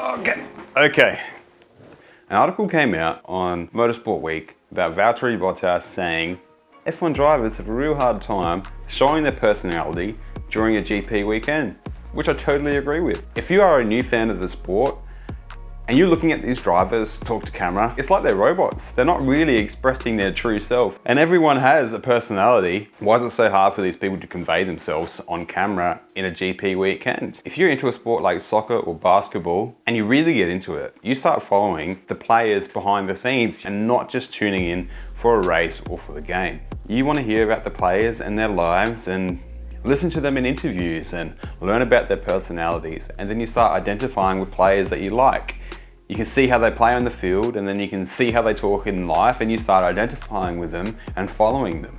Okay. An article came out on Motorsport Week about Valtteri Bottas saying F1 drivers have a real hard time showing their personality during a GP weekend, which I totally agree with. If you are a new fan of the sport and you're looking at these drivers talk to camera, it's like they're robots. They're not really expressing their true self. And everyone has a personality. Why is it so hard for these people to convey themselves on camera in a GP weekend? If you're into a sport like soccer or basketball and you really get into it, you start following the players behind the scenes and not just tuning in for a race or for the game. You want to hear about the players and their lives and listen to them in interviews and learn about their personalities, and then you start identifying with players that you like. You can see how they play on the field, and then you can see how they talk in life, and you start identifying with them and following them.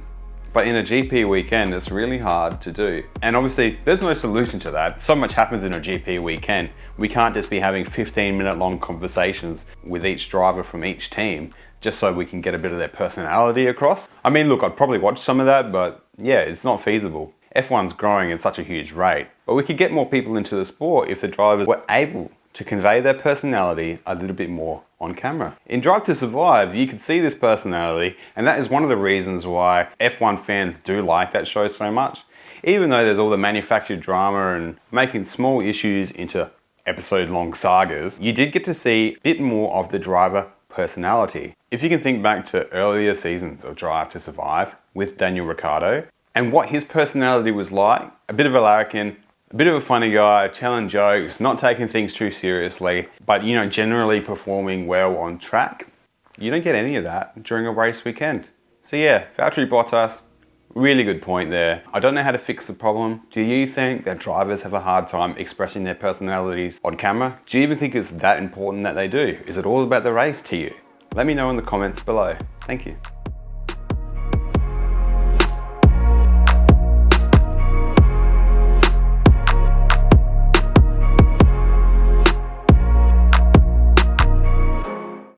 But in a GP weekend, it's really hard to do. And obviously, there's no solution to that. So much happens in a GP weekend. We can't just be having 15-minute long conversations with each driver from each team just so we can get a bit of their personality across. I mean, look, I'd probably watch some of that, but yeah, it's not feasible. F1's growing at such a huge rate, but we could get more people into the sport if the drivers were able to convey their personality a little bit more on camera. In Drive to Survive, you can see this personality, and that is one of the reasons why F1 fans do like that show so much. Even though there's all the manufactured drama and making small issues into episode-long sagas, you did get to see a bit more of the driver personality. If you can think back to earlier seasons of Drive to Survive with Daniel Ricciardo, and what his personality was like, a bit of a larrikin, a bit of a funny guy, telling jokes, not taking things too seriously, but generally performing well on track. You don't get any of that during a race weekend. So yeah, Valtteri Bottas, really good point there. I don't know how to fix the problem. Do you think that drivers have a hard time expressing their personalities on camera? Do you even think it's that important that they do? Is it all about the race to you? Let me know in the comments below. Thank you.